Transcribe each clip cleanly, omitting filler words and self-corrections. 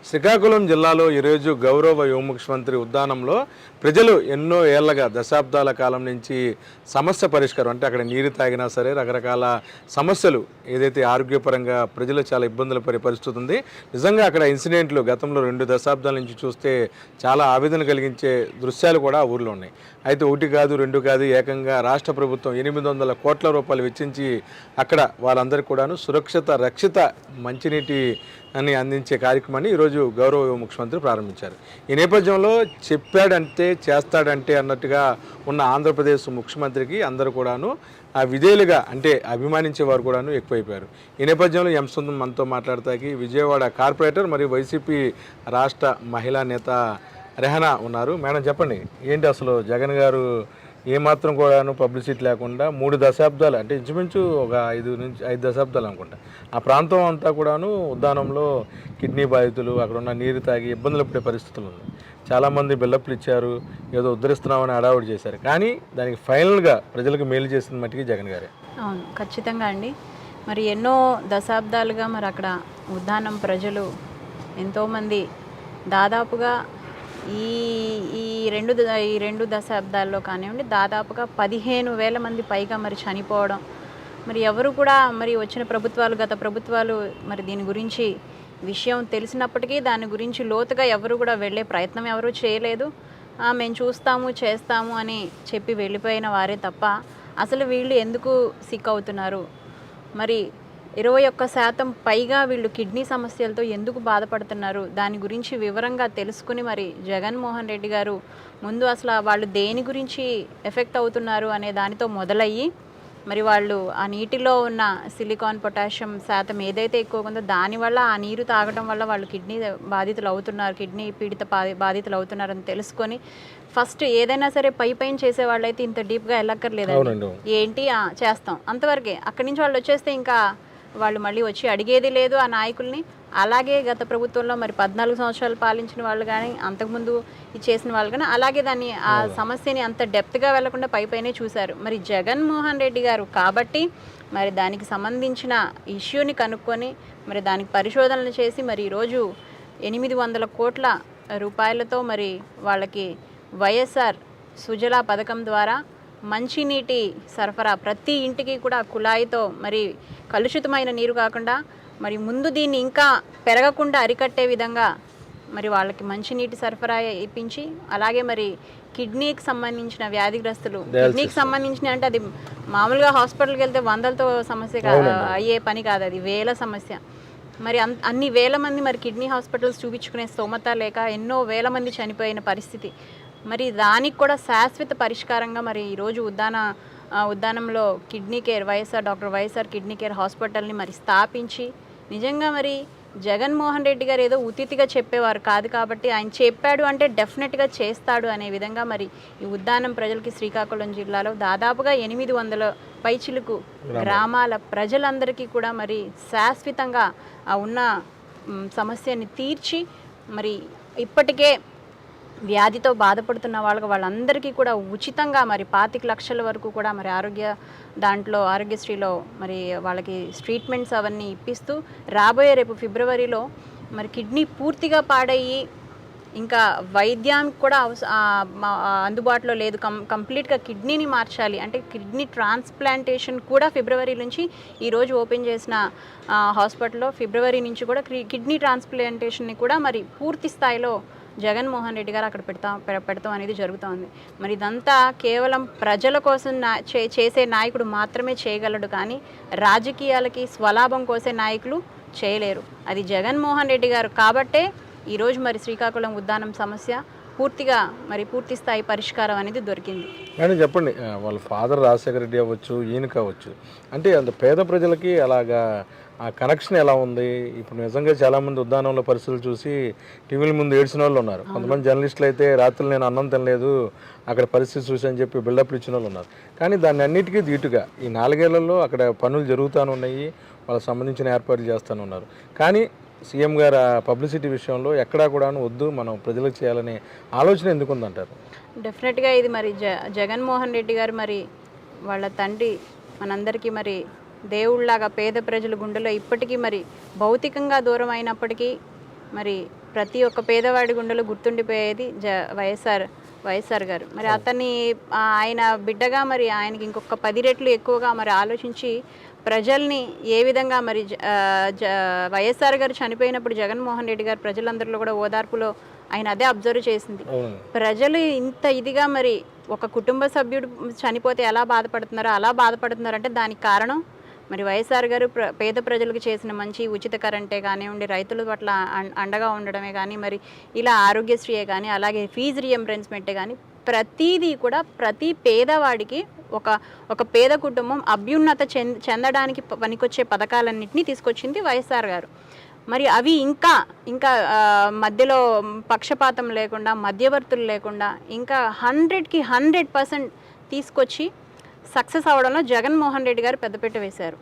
శ్రీకాకుళం జిల్లాలో ఈరోజు గౌరవ యువ ముఖ్యమంత్రి ఉద్యానంలో ప్రజలు ఎన్నో ఏళ్లగా దశాబ్దాల కాలం నుంచి సమస్య పరిష్కారం అంటే అక్కడ నీరు తాగినా సరే రకరకాల సమస్యలు ఏదైతే ఆరోగ్యపరంగా ప్రజలు చాలా ఇబ్బందులు పడే పరిస్థితి ఉంది. నిజంగా అక్కడ ఇన్సిడెంట్లు గతంలో 2 దశాబ్దాల నుంచి చూస్తే చాలా ఆవేదన కలిగించే దృశ్యాలు కూడా ఆ ఊర్లో ఉన్నాయి. అయితే 1 కాదు 2 కాదు ఏకంగా రాష్ట్ర ప్రభుత్వం 800 కోట్ల రూపాయలు వెచ్చించి అక్కడ వాళ్ళందరికీ కూడాను సురక్షిత రక్షిత మంచినీటి అని అందించే కార్యక్రమాన్ని ఈరోజు గౌరవ ముఖ్యమంత్రి ప్రారంభించారు. ఈ నేపథ్యంలో చెప్పాడంటే చేస్తాడంటే అన్నట్టుగా ఉన్న ఆంధ్రప్రదేశ్ ముఖ్యమంత్రికి అందరూ కూడాను ఆ విధేయులుగా అంటే అభిమానించేవారు కూడాను ఎక్కువైపోయారు. ఈ నేపథ్యంలో ఎంసుందం మనతో మాట్లాడతాకి విజయవాడ కార్పొరేటర్ మరియు వైసీపీ రాష్ట్ర మహిళా నేత రెహనా ఉన్నారు. మేడం చెప్పండి, ఏంటి అసలు జగన్ గారు ఏమాత్రం కూడాను పబ్లిసిటీ లేకుండా 3 దశాబ్దాలు అంటే ఇంచుమించు ఒక 5 దశాబ్దాలు అనుకుంటా ఆ ప్రాంతం అంతా కూడాను ఉద్యానంలో కిడ్నీ బాధితులు అక్కడ ఉన్న నీరు తాగి ఇబ్బందులు పడే పరిస్థితులు ఉన్నాయి. చాలామంది బిల్డప్లు ఇచ్చారు, ఏదో ఉద్ధరిస్తున్నామని హడావుడి చేశారు. కానీ దానికి ఫైనల్గా ప్రజలకు మేలు చేసిన మట్టికి జగన్ గారే. అవును, ఖచ్చితంగా అండి. మరి ఎన్నో దశాబ్దాలుగా మరి అక్కడ ఉద్యానం ప్రజలు ఎంతోమంది దాదాపుగా ఈ రెండు దశాబ్దాల్లో కానివ్వండి దాదాపుగా 15,000 మంది పైగా మరి చనిపోవడం, మరి ఎవరు కూడా మరి వచ్చిన గత ప్రభుత్వాలు మరి దీని గురించి విషయం తెలిసినప్పటికీ దాని గురించి లోతుగా ఎవరు కూడా వెళ్ళే ప్రయత్నం ఎవరూ చేయలేదు. మేము చూస్తాము చేస్తాము అని చెప్పి వెళ్ళిపోయిన వారే తప్ప అసలు వీళ్ళు ఎందుకు సిక్ అవుతున్నారు, మరి 21% పైగా వీళ్ళు కిడ్నీ సమస్యలతో ఎందుకు బాధపడుతున్నారు, దాని గురించి వివరంగా తెలుసుకుని మరి జగన్మోహన్ రెడ్డి గారు ముందు అసలు వాళ్ళు దేని గురించి ఎఫెక్ట్ అవుతున్నారు అనే దానితో మొదలయ్యి మరి వాళ్ళు ఆ నీటిలో ఉన్న సిలికాన్ పొటాషియం శాతం ఏదైతే ఎక్కువ ఉందో దానివల్ల ఆ నీరు తాగడం వల్ల వాళ్ళు కిడ్నీ బాధితులు అవుతున్నారు, కిడ్నీ పీడిత బాధితులు అవుతున్నారని తెలుసుకొని ఫస్ట్ ఏదైనా సరే పైన చేసే వాళ్ళైతే ఇంత డీప్గా వెళ్ళక్కర్లేదండి. ఏంటి చేస్తాం అంతవరకే, అక్కడి నుంచి వాళ్ళు వచ్చేస్తే ఇంకా వాళ్ళు మళ్ళీ వచ్చి అడిగేది లేదు ఆ నాయకుల్ని. అలాగే గత ప్రభుత్వంలో మరి 14 సంవత్సరాలు పాలించిన వాళ్ళు కానీ అంతకుముందు చేసిన వాళ్ళు కానీ అలాగే దాన్ని ఆ సమస్యని అంత డెప్త్గా వెళ్లకుండా పైనే చూశారు. మరి జగన్మోహన్ రెడ్డి గారు కాబట్టి మరి దానికి సంబంధించిన ఇష్యూని కనుక్కొని మరి దానికి పరిశోధనలు చేసి మరి ఈరోజు 800 కోట్ల రూపాయలతో మరి వాళ్ళకి వైఎస్ఆర్ సుజలా పథకం ద్వారా మంచినీటి సరఫరా ప్రతి ఇంటికి కూడా కుళాయితో మరి కలుషితమైన నీరు కాకుండా మరి ముందు దీన్ని ఇంకా పెరగకుండా అరికట్టే విధంగా మరి వాళ్ళకి మంచినీటి సరఫరా ఇప్పించి అలాగే మరి కిడ్నీకి సంబంధించిన వ్యాధిగ్రస్తులు కిడ్నీకి సంబంధించిన అంటే అది మామూలుగా హాస్పిటల్కి వెళ్తే 100లతో సమస్య అయ్యే పని కాదు, అది వేల సమస్య. మరి అన్ని వేల మంది మరి కిడ్నీ హాస్పిటల్స్ చూపించుకునే స్తోమత లేక ఎన్నో వేల మంది చనిపోయిన పరిస్థితి. మరి దానికి కూడా శాశ్వత పరిష్కారంగా మరి ఈరోజు ఉద్యానంలో kidney care doctor YSR kidney care హాస్పిటల్ని మరి స్థాపించి నిజంగా మరి జగన్మోహన్ రెడ్డి గారు ఏదో ఉతితిగా చెప్పేవారు కాదు కాబట్టి ఆయన చెప్పాడు అంటే డెఫినెట్గా చేస్తాడు అనే విధంగా మరి ఈ ఉద్యానం ప్రజలకి శ్రీకాకుళం జిల్లాలో దాదాపుగా 800 పైచిలుకు గ్రామాల ప్రజలందరికీ కూడా మరి శాశ్వతంగా ఆ ఉన్న సమస్యని తీర్చి మరి ఇప్పటికే వ్యాధితో బాధపడుతున్న వాళ్ళందరికీ కూడా ఉచితంగా మరి 25 లక్షల వరకు కూడా మరి ఆరోగ్యశ్రీలో మరి వాళ్ళకి ట్రీట్మెంట్స్ అవన్నీ ఇప్పిస్తూ రాబోయే రేపు ఫిబ్రవరిలో మరి కిడ్నీ పూర్తిగా పాడయ్యి ఇంకా వైద్యానికి కూడా అందుబాటులో లేదు, కంప్లీట్గా కిడ్నీని మార్చాలి అంటే కిడ్నీ ట్రాన్స్ప్లాంటేషన్ కూడా ఫిబ్రవరి నుంచి ఈరోజు ఓపెన్ చేసిన హాస్పిటల్లో ఫిబ్రవరి నుంచి కూడా కిడ్నీ ట్రాన్స్ప్లాంటేషన్ని కూడా మరి పూర్తి స్థాయిలో జగన్మోహన్ రెడ్డి గారు అక్కడ పెడతాం అనేది జరుగుతోంది. మరి ఇదంతా కేవలం ప్రజల కోసం చేసే నాయకుడు మాత్రమే చేయగలడు, కానీ రాజకీయాలకి స్వలాభం కోసే నాయకులు చేయలేరు. అది జగన్మోహన్ రెడ్డి గారు కాబట్టే ఈరోజు మరి శ్రీకాకుళం ఉద్యానం సమస్య పూర్తి స్థాయి పరిష్కారం అనేది దొరికింది. కానీ చెప్పండి, వాళ్ళ ఫాదర్ రాజశేఖర రెడ్డి అవ్వచ్చు, ఈయన కావచ్చు, అంటే అంత పేద ప్రజలకి అలాగా ఆ కనెక్షన్ ఎలా ఉంది? ఇప్పుడు నిజంగా చాలామంది ఉద్యానంలో పరిస్థితులు చూసి టీవీల ముందు ఏడ్చిన వాళ్ళు ఉన్నారు. కొంతమంది జర్నలిస్టులు అయితే రాత్రులు నేను అన్నం తినలేదు అక్కడ పరిస్థితి చూసి అని చెప్పి బిల్డప్లు ఇచ్చిన వాళ్ళు ఉన్నారు. కానీ దాన్ని అన్నిటికీ ధీటుగా ఈ 4 ఏళ్లలో అక్కడ పనులు జరుగుతూనే ఉన్నాయి, వాళ్ళకి సంబంధించిన ఏర్పాట్లు చేస్తూనే ఉన్నారు. కానీ సీఎం గారు పబ్లిసిటీ విషయంలో ఎక్కడా కూడా వద్దు మనం ప్రజలకు చేయాలనే ఆలోచన ఎందుకు ఉందంటారు? డెఫినెట్గా ఇది మరి జగన్మోహన్ రెడ్డి గారు మరి వాళ్ళ తండ్రి మనందరికీ మరి దేవుళ్ళలాగా పేద ప్రజల గుండెలో ఇప్పటికీ మరి భౌతికంగా దూరం అయినప్పటికీ మరి ప్రతి ఒక్క పేదవాడి గుండెలో గుర్తుండిపోయేది వైఎస్ఆర్ గారు. మరి అతన్ని ఆయన బిడ్డగా మరి ఆయనకి ఇంకొక 10 రెట్లు ఎక్కువగా మరి ఆలోచించి ప్రజల్ని ఏ విధంగా మరి వైఎస్ఆర్ గారు చనిపోయినప్పుడు జగన్మోహన్ రెడ్డి గారు ప్రజలందరిలో కూడా ఓదార్పులో ఆయన అదే అబ్జర్వ్ చేసింది. ప్రజలు ఇంత ఇదిగా మరి ఒక కుటుంబ సభ్యుడు చనిపోతే ఎలా బాధపడుతున్నారో అలా బాధపడుతున్నారంటే దానికి కారణం మరి వైఎస్ఆర్ గారు పేద ప్రజలకు చేసిన మంచి ఉచిత కరెంటే కానివ్వండి, రైతుల పట్ల అండగా ఉండడమే కానీ, మరి ఇలా ఆరోగ్యశ్రీయే కానీ, అలాగే ఫీజు రియంబర్స్మెంటే కానీ ప్రతిదీ కూడా ప్రతి పేదవాడికి ఒక పేద కుటుంబం అభ్యున్నత చెందడానికి పనికొచ్చే పథకాలన్నింటినీ తీసుకొచ్చింది వైఎస్ఆర్ గారు. మరి అవి ఇంకా మధ్యలో పక్షపాతం లేకుండా, మధ్యవర్తులు లేకుండా ఇంకా 100కి 100% తీసుకొచ్చి సక్సెస్ అవడంలో జగన్మోహన్ రెడ్డి గారు పెద్దపీట వేశారు.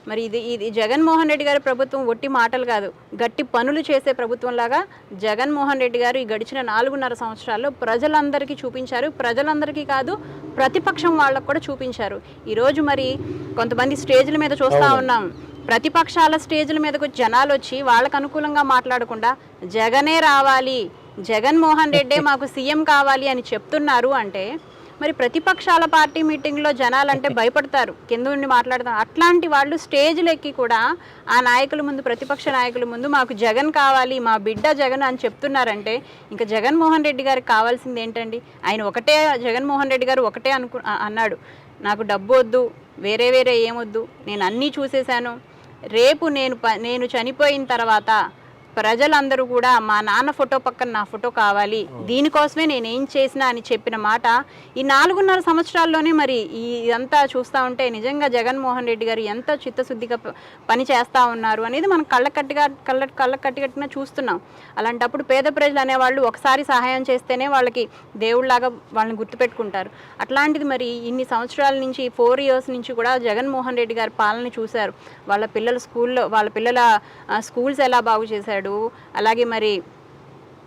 మరి ఇది జగన్మోహన్ రెడ్డి గారి ప్రభుత్వం ఒట్టి మాటలు కాదు, గట్టి పనులు చేసే ప్రభుత్వంలాగా జగన్మోహన్ రెడ్డి గారు ఈ గడిచిన 4.5 సంవత్సరాల్లో ప్రజలందరికీ చూపించారు. ప్రజలందరికీ కాదు, ప్రతిపక్షం వాళ్ళకు కూడా చూపించారు. ఈరోజు మరి కొంతమంది స్టేజ్ల మీద చూస్తూ ఉన్నాం, ప్రతిపక్షాల స్టేజ్ల మీదకు జనాలు వచ్చి వాళ్ళకు అనుకూలంగా మాట్లాడకుండా జగనే రావాలి, జగన్మోహన్ రెడ్డే మాకు సీఎం కావాలి అని చెప్తున్నారు అంటే మరి ప్రతిపక్షాల పార్టీ మీటింగ్లో జనాలంటే భయపడతారు, కింద ఉండి మాట్లాడతారు. అట్లాంటి వాళ్ళు స్టేజ్లు ఎక్కి కూడా ఆ నాయకుల ముందు, ప్రతిపక్ష నాయకుల ముందు మాకు జగన్ కావాలి, మా బిడ్డ జగన్ అని చెప్తున్నారంటే ఇంకా జగన్మోహన్ రెడ్డి గారికి కావాల్సింది ఏంటండి? జగన్మోహన్ రెడ్డి గారు ఒకటే అన్నాడు, నాకు డబ్బు వద్దు, వేరే ఏమొద్దు, నేను అన్నీ చూసేశాను, రేపు నేను చనిపోయిన తర్వాత ప్రజలందరూ కూడా మా నాన్న ఫోటో పక్కన నా ఫోటో కావాలి, దీనికోసమే నేనేం చేసినా అని చెప్పిన మాట ఈ 4.5 సంవత్సరాల్లోనే మరి ఇదంతా చూస్తూ ఉంటే నిజంగా జగన్మోహన్ రెడ్డి గారు ఎంత చిత్తశుద్ధిగా పని చేస్తూ ఉన్నారు అనేది మనం కళ్ళకట్టిన చూస్తున్నాం. అలాంటప్పుడు పేద ప్రజలు అనేవాళ్ళు ఒకసారి సహాయం చేస్తేనే వాళ్ళకి దేవుళ్ళలాగా వాళ్ళని గుర్తుపెట్టుకుంటారు. అట్లాంటిది మరి ఇన్ని సంవత్సరాల నుంచి 4 years నుంచి కూడా జగన్మోహన్ రెడ్డి గారి పాలన చూశారు. వాళ్ళ పిల్లల స్కూల్స్ ఎలా బాగు చేశాడు, అలాగే మరి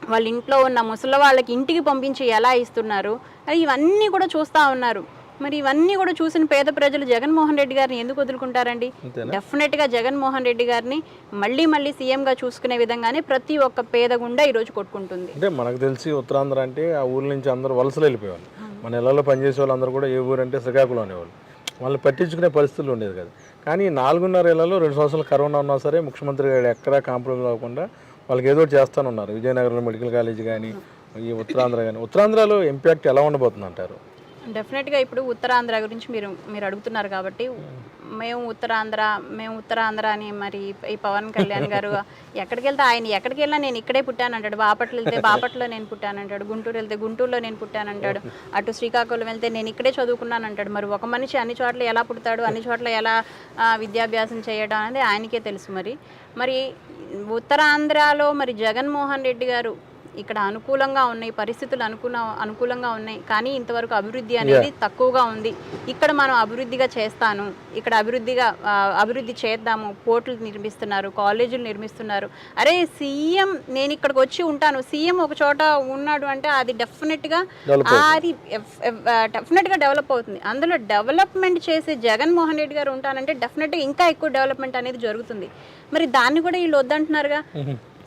వాళ్ళ ఇంట్లో ఉన్న ముసలి వాళ్ళకి ఇంటికి పంపించి ఎలా ఇస్తున్నారు, ఇవన్నీ కూడా చూస్తూ ఉన్నారు. మరి ఇవన్నీ కూడా చూసిన పేద ప్రజలు జగన్మోహన్ రెడ్డి గారిని ఎందుకు వదులుకుంటారండి? డెఫినెట్గా జగన్మోహన్ రెడ్డి గారిని మళ్ళీ సీఎంగా చూసుకునే విధంగానే ప్రతి ఒక్క పేద గుండా ఈరోజు కొట్టుకుంటుంది. అంటే మనకు తెలిసి ఉత్తరాంధ్ర అంటే ఆ ఊరి నుంచి అందరూ వలసలు వెళ్ళిపోయేవాళ్ళు. మన ఇళ్లలో పనిచేసే వాళ్ళందరూ కూడా ఏ ఊరు అంటే శ్రీకాకుళం అనేవాళ్ళు. వాళ్ళని పట్టించుకునే పరిస్థితులు ఉండేది కదా. కానీ 4.5 ఏళ్లలో 2 సంవత్సరాలు కరోనా ఉన్నా సరే ముఖ్యమంత్రి గారు ఎక్కడా కాంప్రమైజ్ అవ్వకుండా వాళ్ళకి ఏదో చేస్తానున్నారు. విజయనగరంలో మెడికల్ కాలేజ్ కానీ, ఈ ఉత్తరాంధ్ర కానీ. ఉత్తరాంధ్రలో ఇంపాక్ట్ ఎలా ఉండబోతుంది అంటారు? డెఫినెట్గా ఇప్పుడు ఉత్తరాంధ్ర గురించి మీరు అడుగుతున్నారు కాబట్టి మేము ఉత్తరాంధ్ర అని మరి ఈ పవన్ కళ్యాణ్ గారు ఎక్కడికి వెళ్ళినా నేను ఇక్కడే పుట్టానంటాడు. బాపట్ల వెళ్తే బాపట్లలో నేను పుట్టానంటాడు, గుంటూరు వెళ్తే గుంటూరులో నేను పుట్టానంటాడు, అటు శ్రీకాకుళం వెళ్తే నేను ఇక్కడే చదువుకున్నానంటాడు. మరి ఒక మనిషి అన్ని చోట్ల ఎలా పుడతాడు, అన్ని చోట్ల ఎలా విద్యాభ్యాసం చేయడం అనేది ఆయనకే తెలుసు. మరి ఉత్తరాంధ్రలో మరి జగన్మోహన్ రెడ్డి గారు ఇక్కడ అనుకూలంగా ఉన్నాయి, పరిస్థితులు అనుకూలంగా ఉన్నాయి, కానీ ఇంతవరకు అభివృద్ధి అనేది తక్కువగా ఉంది. ఇక్కడ మనం అభివృద్ధిగా చేస్తాను, ఇక్కడ అభివృద్ధి చేద్దాము, పోర్టులు నిర్మిస్తున్నారు, కాలేజీలు నిర్మిస్తున్నారు. అరే సీఎం నేను ఇక్కడికి వచ్చి ఉంటాను, సీఎం ఒక చోట ఉన్నాడు అంటే అది డెఫినెట్గా డెవలప్ అవుతుంది. అందులో డెవలప్మెంట్ చేసే జగన్మోహన్ రెడ్డి గారు ఉంటానంటే డెఫినెట్గా ఇంకా ఎక్కువ డెవలప్మెంట్ అనేది జరుగుతుంది. మరి దాన్ని కూడా వీళ్ళు వద్దంటున్నారుగా.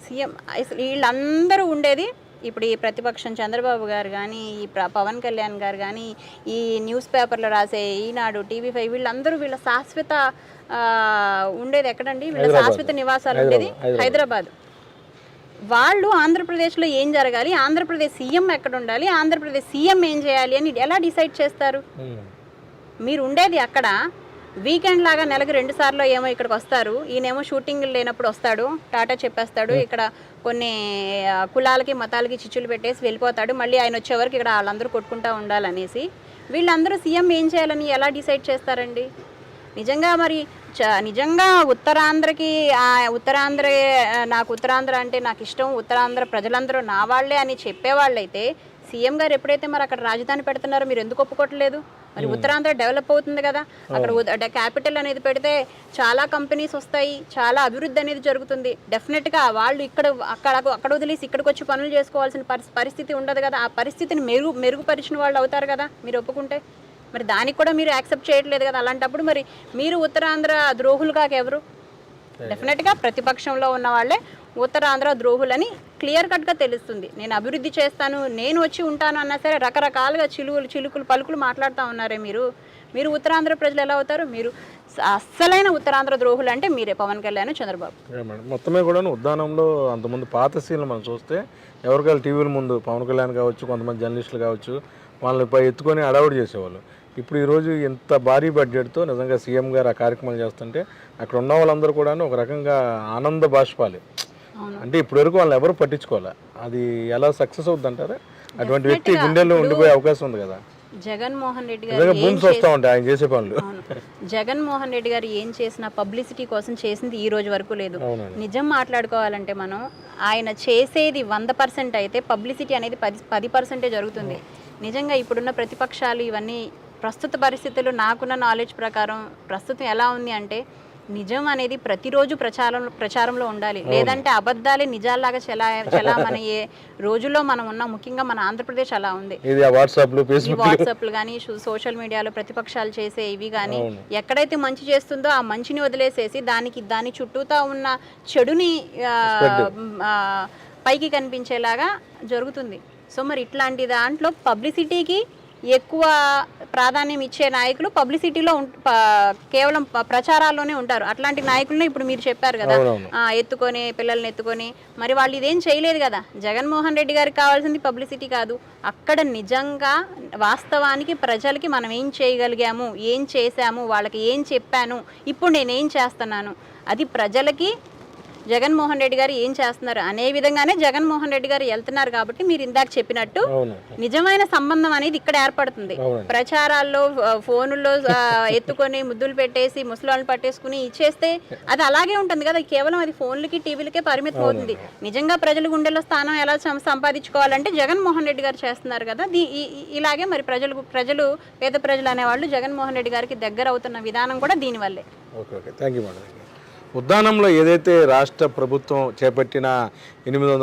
సీఎం వీళ్ళందరూ ఉండేది ఇప్పుడు ఈ ప్రతిపక్షం చంద్రబాబు గారు కానీ, ఈ పవన్ కళ్యాణ్ గారు కానీ, ఈ న్యూస్ పేపర్లో రాసే ఈనాడు, TV5 వీళ్ళందరూ వీళ్ళ శాశ్వత ఉండేది ఎక్కడండి? వీళ్ళ శాశ్వత నివాసాలు ఉండేది హైదరాబాద్. వాళ్ళు ఆంధ్రప్రదేశ్లో ఏం జరగాలి, ఆంధ్రప్రదేశ్ సీఎం ఎక్కడ ఉండాలి, ఆంధ్రప్రదేశ్ సీఎం ఏం చేయాలి అని ఎలా డిసైడ్ చేస్తారు? మీరు ఉండేది అక్కడ. వీకెండ్ లాగా నెలకు 2 సార్లు ఏమో ఇక్కడికి వస్తారు, ఈయనేమో షూటింగ్ లేనప్పుడు వస్తాడు, టాటా చెప్పేస్తాడు, ఇక్కడ కొన్ని కులాలకి మతాలకి చిచ్చులు పెట్టేసి వెళ్ళిపోతాడు. మళ్ళీ ఆయన వచ్చేవరకు ఇక్కడ వాళ్ళందరూ కొట్టుకుంటూ ఉండాలనేసి వీళ్ళందరూ సీఎం ఏం చేయాలని ఎలా డిసైడ్ చేస్తారండి? నిజంగా ఉత్తరాంధ్రకి నాకు ఉత్తరాంధ్ర అంటే నాకు ఇష్టం, ఉత్తరాంధ్ర ప్రజలందరూ నా వాళ్ళే అని చెప్పేవాళ్ళైతే సీఎం గారు ఎప్పుడైతే మరి అక్కడ రాజధాని పెడుతున్నారో మీరు ఎందుకు ఒప్పుకోవట్లేదు? మరి ఉత్తరాంధ్ర డెవలప్ అవుతుంది కదా, అక్కడ క్యాపిటల్ అనేది పెడితే చాలా కంపెనీస్ వస్తాయి, చాలా అభివృద్ధి అనేది జరుగుతుంది. డెఫినెట్గా వాళ్ళు అక్కడ వదిలేసి ఇక్కడికి వచ్చి పనులు చేసుకోవాల్సిన పరిస్థితి ఉండదు కదా. ఆ పరిస్థితిని మెరుగుపరిచిన వాళ్ళు అవుతారు కదా మీరు ఒప్పుకుంటే. మరి దానికి కూడా మీరు యాక్సెప్ట్ చేయట్లేదు కదా. అలాంటప్పుడు మరి మీరు ఉత్తరాంధ్ర ద్రోహులుగా ఎవరు? డెఫినెట్గా ప్రతిపక్షంలో ఉన్న వాళ్ళే ఉత్తరాంధ్ర ద్రోహులని క్లియర్ కట్గా తెలుస్తుంది. నేను అభివృద్ధి చేస్తాను, నేను వచ్చి ఉంటాను అన్నా సరే రకరకాలుగా చిలుకులు పలుకులు మాట్లాడుతూ ఉన్నారే మీరు ఉత్తరాంధ్ర ప్రజలు ఎలా అవుతారు? మీరు అస్సలైన ఉత్తరాంధ్ర ద్రోహులు అంటే మీరే, పవన్ కళ్యాణ్, చంద్రబాబు. మొత్తమే కూడా ఉద్దానంలో అంతమంది పాత సీన్లు మనం చూస్తే ఎవరికైనా టీవీల ముందు పవన్ కళ్యాణ్ కావచ్చు, కొంతమంది జర్నలిస్టులు కావచ్చు, వాళ్ళని ఎత్తుకొని అడవుడు చేసేవాళ్ళు. ఇప్పుడు ఈరోజు ఇంత భారీ బడ్జెట్తో నిజంగా సీఎం గారు ఆ కార్యక్రమాలు చేస్తుంటే అక్కడ ఉన్న వాళ్ళందరూ కూడా ఒక రకంగా ఆనంద బాష్పాలు. అంటే ఇప్పటి వరకు వాళ్ళని ఎవరు పట్టించుకోవాలి. అది ఎలా సక్సెస్ అవుతుంది అంటారా? అటువంటి వ్యక్తి గుండెల్లో ఉండిపోయే అవకాశం ఉంది కదా. జగన్మోహన్ రెడ్డి గారు భూమి వస్తూ ఉంటాయి ఆయన చేసే పనులు. జగన్మోహన్ రెడ్డి గారు ఏం చేసిన పబ్లిసిటీ కోసం చేసింది ఈ రోజు వరకు లేదు. నిజం మాట్లాడుకోవాలంటే మనం ఆయన చేసేది 100% అయితే పబ్లిసిటీ అనేది 10% జరుగుతుంది. నిజంగా ఇప్పుడున్న ప్రతిపక్షాలు ఇవన్నీ ప్రస్తుత పరిస్థితులు నాకున్న నాలెడ్జ్ ప్రకారం ప్రస్తుతం ఎలా ఉంది అంటే నిజం అనేది ప్రతిరోజు ప్రచారంలో ఉండాలి. లేదంటే అబద్ధాలే నిజాల్లాగా చలామణయ్యే రోజుల్లో మనం ఉన్నాం. ముఖ్యంగా మన ఆంధ్రప్రదేశ్ అలా ఉంది. వాట్సాప్లు కానీ సోషల్ మీడియాలో ప్రతిపక్షాలు చేసే ఇవి కానీ ఎక్కడైతే మంచి చేస్తుందో ఆ మంచిని వదిలేసేసి దాని చుట్టూతా ఉన్న చెడుని పైకి కనిపించేలాగా జరుగుతుంది. సో మరి ఇట్లాంటి దాంట్లో పబ్లిసిటీకి ఎక్కువ ప్రాధాన్యం ఇచ్చే నాయకులు పబ్లిసిటీలో కేవలం ప్రచారాల్లోనే ఉంటారు. అట్లాంటి నాయకులను ఇప్పుడు మీరు చెప్పారు కదా, ఎత్తుకొని పిల్లల్ని ఎత్తుకొని, మరి వాళ్ళు ఇదేం చేయలేదు కదా. జగన్మోహన్ రెడ్డి గారికి కావాల్సింది పబ్లిసిటీ కాదు, అక్కడ నిజంగా వాస్తవానికి ప్రజలకి మనం ఏం చేయగలిగాము, ఏం చేశాము, వాళ్ళకి ఏం చెప్పాను, ఇప్పుడు నేనేం చేస్తున్నాను, అది ప్రజలకి జగన్మోహన్ రెడ్డి గారు ఏం చేస్తున్నారు అనే విధంగానే జగన్మోహన్ రెడ్డి గారు వెళ్తున్నారు. కాబట్టి మీరు ఇందాక చెప్పినట్టు నిజమైన సంబంధం అనేది ఇక్కడ ఏర్పడుతుంది. ప్రచారాల్లో ఫోనుల్లో ఎత్తుకొని ముద్దులు పెట్టేసి ముసలాళ్ళని పట్టేసుకుని ఇచ్చేస్తే అది అలాగే ఉంటుంది కదా. కేవలం అది ఫోన్లకి టీవీలకే పరిమితం అవుతుంది. నిజంగా ప్రజల గుండెల్లో స్థానం ఎలా సంపాదించుకోవాలంటే జగన్మోహన్ రెడ్డి గారు చేస్తున్నారు కదా. ఇలాగే మరి ప్రజలు పేద ప్రజలు అనేవాళ్ళు జగన్మోహన్ రెడ్డి గారికి దగ్గర అవుతున్న విధానం కూడా దీనివల్లే. ఉద్దానంలో ఏదైతే రాష్ట్ర ప్రభుత్వం చేపట్టిన 800